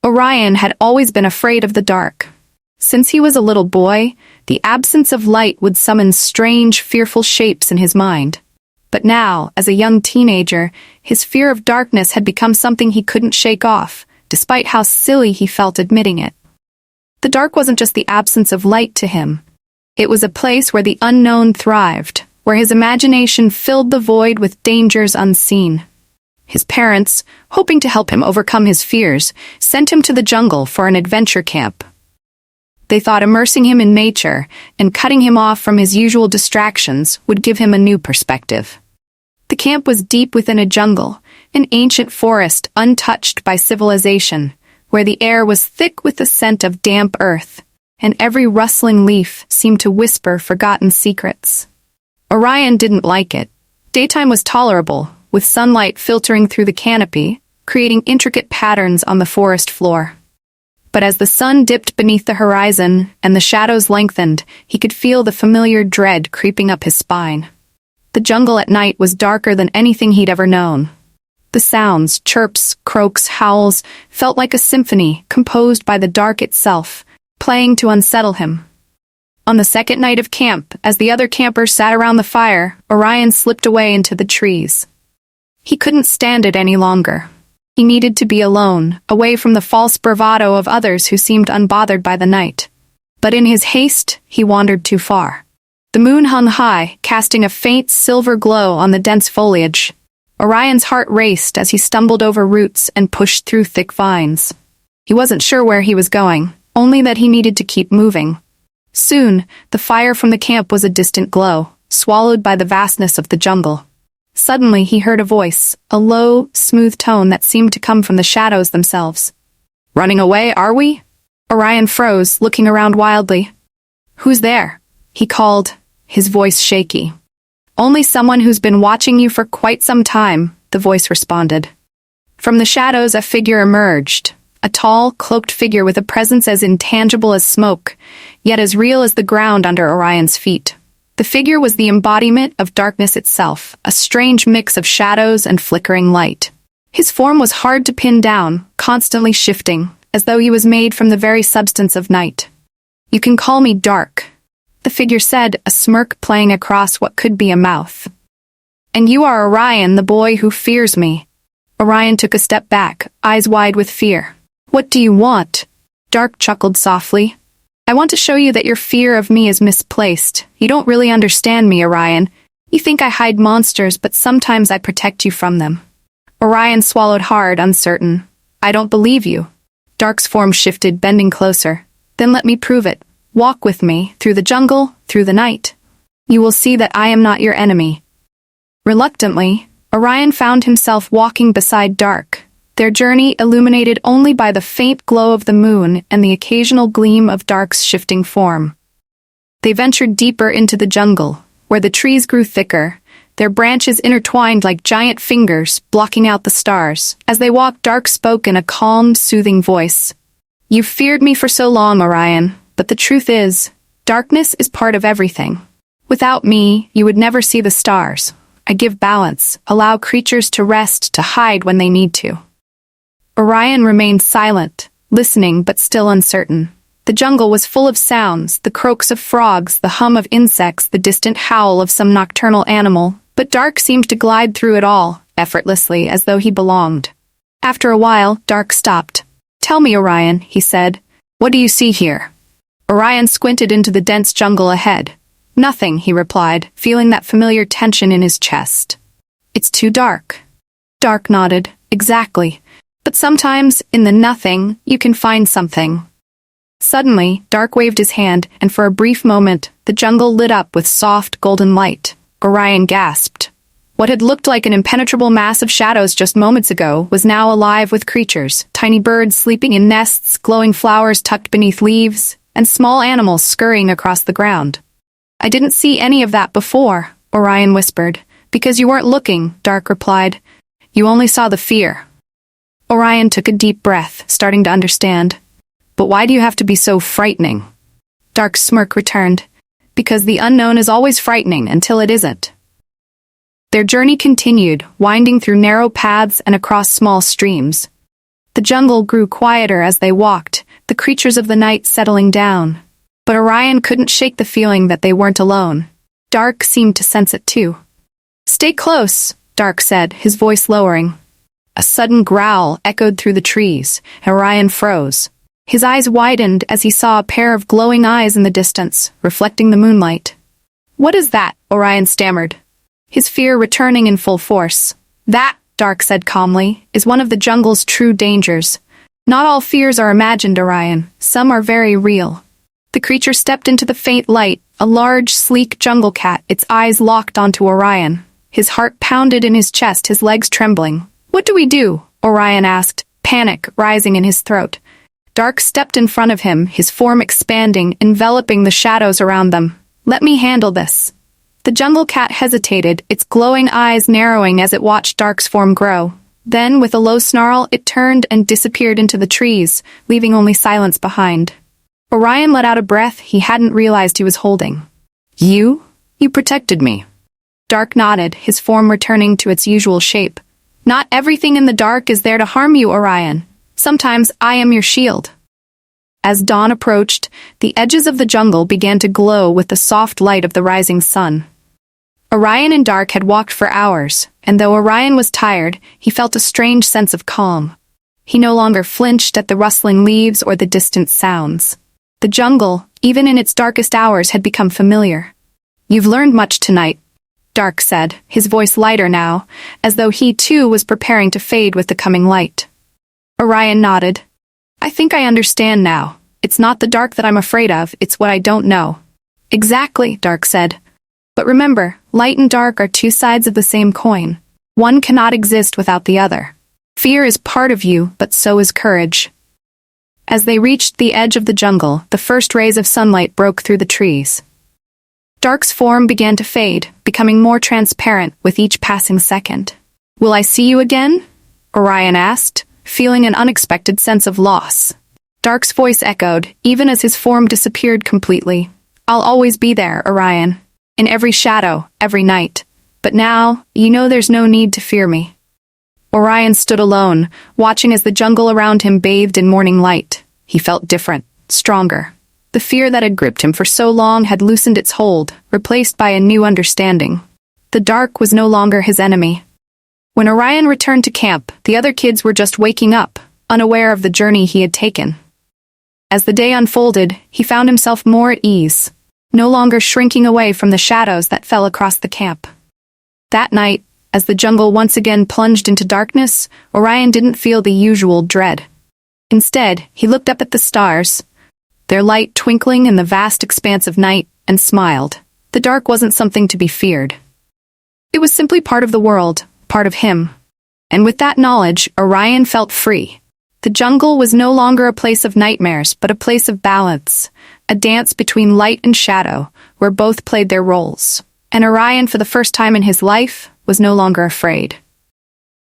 Orion had always been afraid of the dark. Since he was a little boy, the absence of light would summon strange, fearful shapes in his mind. But now, as a young teenager, his fear of darkness had become something he couldn't shake off, despite how silly he felt admitting it. The dark wasn't just the absence of light to him. It was a place where the unknown thrived, where his imagination filled the void with dangers unseen. His parents, hoping to help him overcome his fears, sent him to the jungle for an adventure camp. They thought immersing him in nature and cutting him off from his usual distractions would give him a new perspective. The camp was deep within a jungle, an ancient forest untouched by civilization, where the air was thick with the scent of damp earth, and every rustling leaf seemed to whisper forgotten secrets. Orion didn't like it. Daytime was tolerable, with sunlight filtering through the canopy, creating intricate patterns on the forest floor. But as the sun dipped beneath the horizon and the shadows lengthened, he could feel the familiar dread creeping up his spine. The jungle at night was darker than anything he'd ever known. The sounds, chirps, croaks, howls, felt like a symphony composed by the dark itself, playing to unsettle him. On the second night of camp, as the other campers sat around the fire, Orion slipped away into the trees. He couldn't stand it any longer. He needed to be alone, away from the false bravado of others who seemed unbothered by the night. But in his haste, he wandered too far. The moon hung high, casting a faint silver glow on the dense foliage. Orion's heart raced as he stumbled over roots and pushed through thick vines. He wasn't sure where he was going, only that he needed to keep moving. Soon, the fire from the camp was a distant glow, swallowed by the vastness of the jungle. Suddenly he heard a voice, a low, smooth tone that seemed to come from the shadows themselves. "Running away, are we?" Orion froze, looking around wildly. "Who's there?" he called, his voice shaky. "Only someone who's been watching you for quite some time," the voice responded. From the shadows a figure emerged, a tall, cloaked figure with a presence as intangible as smoke, yet as real as the ground under Orion's feet. The figure was the embodiment of darkness itself, a strange mix of shadows and flickering light. His form was hard to pin down, constantly shifting, as though he was made from the very substance of night. "You can call me Dark," the figure said, a smirk playing across what could be a mouth. "And you are Orion, the boy who fears me." Orion took a step back, eyes wide with fear. "What do you want?" Dark chuckled softly. "I want to show you that your fear of me is misplaced. You don't really understand me, Orion. You think I hide monsters, but sometimes I protect you from them." Orion swallowed hard, uncertain. "I don't believe you." Dark's form shifted, bending closer. "Then let me prove it. Walk with me, through the jungle, through the night. You will see that I am not your enemy." Reluctantly, Orion found himself walking beside Dark, their journey illuminated only by the faint glow of the moon and the occasional gleam of Dark's shifting form. They ventured deeper into the jungle, where the trees grew thicker, their branches intertwined like giant fingers, blocking out the stars. As they walked, Dark spoke in a calm, soothing voice. "You've feared me for so long, Orion, but the truth is, darkness is part of everything. Without me, you would never see the stars. I give balance, allow creatures to rest, to hide when they need to." Orion remained silent, listening but still uncertain. The jungle was full of sounds, the croaks of frogs, the hum of insects, the distant howl of some nocturnal animal, but Dark seemed to glide through it all, effortlessly, as though he belonged. After a while, Dark stopped. "Tell me, Orion," he said. "What do you see here?" Orion squinted into the dense jungle ahead. "Nothing," he replied, feeling that familiar tension in his chest. "It's too dark." Dark nodded. "Exactly. But sometimes, in the nothing, you can find something." Suddenly, Dark waved his hand, and for a brief moment, the jungle lit up with soft, golden light. Orion gasped. What had looked like an impenetrable mass of shadows just moments ago was now alive with creatures, tiny birds sleeping in nests, glowing flowers tucked beneath leaves, and small animals scurrying across the ground. "I didn't see any of that before," Orion whispered. "Because you weren't looking," Dark replied. "You only saw the fear." Orion took a deep breath, starting to understand. "But why do you have to be so frightening?" Dark's smirk returned. "Because the unknown is always frightening until it isn't." Their journey continued, winding through narrow paths and across small streams. The jungle grew quieter as they walked, the creatures of the night settling down. But Orion couldn't shake the feeling that they weren't alone. Dark seemed to sense it too. "Stay close," Dark said, his voice lowering. A sudden growl echoed through the trees, and Orion froze. His eyes widened as he saw a pair of glowing eyes in the distance, reflecting the moonlight. "What is that?" Orion stammered, his fear returning in full force. "That," Dark said calmly, "is one of the jungle's true dangers. Not all fears are imagined, Orion. Some are very real." The creature stepped into the faint light, a large, sleek jungle cat, its eyes locked onto Orion. His heart pounded in his chest, his legs trembling. "What do we do?" Orion asked, panic rising in his throat. Dark stepped in front of him, his form expanding, enveloping the shadows around them. "Let me handle this." The jungle cat hesitated, its glowing eyes narrowing as it watched Dark's form grow. Then, with a low snarl, it turned and disappeared into the trees, leaving only silence behind. Orion let out a breath he hadn't realized he was holding. You protected me." Dark nodded, his form returning to its usual shape. "Not everything in the dark is there to harm you, Orion. Sometimes I am your shield." As dawn approached, the edges of the jungle began to glow with the soft light of the rising sun. Orion and Dark had walked for hours, and though Orion was tired, he felt a strange sense of calm. He no longer flinched at the rustling leaves or the distant sounds. The jungle, even in its darkest hours, had become familiar. "You've learned much tonight," Dark said, his voice lighter now, as though he too was preparing to fade with the coming light. Orion nodded. "I think I understand now. It's not the dark that I'm afraid of, it's what I don't know." "Exactly," Dark said. "But remember, light and dark are two sides of the same coin. One cannot exist without the other. Fear is part of you, but so is courage." As they reached the edge of the jungle, the first rays of sunlight broke through the trees. Dark's form began to fade, becoming more transparent with each passing second. "Will I see you again?" Orion asked, feeling an unexpected sense of loss. Dark's voice echoed, even as his form disappeared completely. "I'll always be there, Orion. In every shadow, every night. But now, you know there's no need to fear me." Orion stood alone, watching as the jungle around him bathed in morning light. He felt different, stronger. The fear that had gripped him for so long had loosened its hold, replaced by a new understanding. The dark was no longer his enemy. When Orion returned to camp, the other kids were just waking up, unaware of the journey he had taken. As the day unfolded, he found himself more at ease, no longer shrinking away from the shadows that fell across the camp. That night, as the jungle once again plunged into darkness, Orion didn't feel the usual dread. Instead, he looked up at the stars, their light twinkling in the vast expanse of night, and smiled. The dark wasn't something to be feared. It was simply part of the world, part of him. And with that knowledge, Orion felt free. The jungle was no longer a place of nightmares, but a place of balance, a dance between light and shadow, where both played their roles. And Orion, for the first time in his life, was no longer afraid.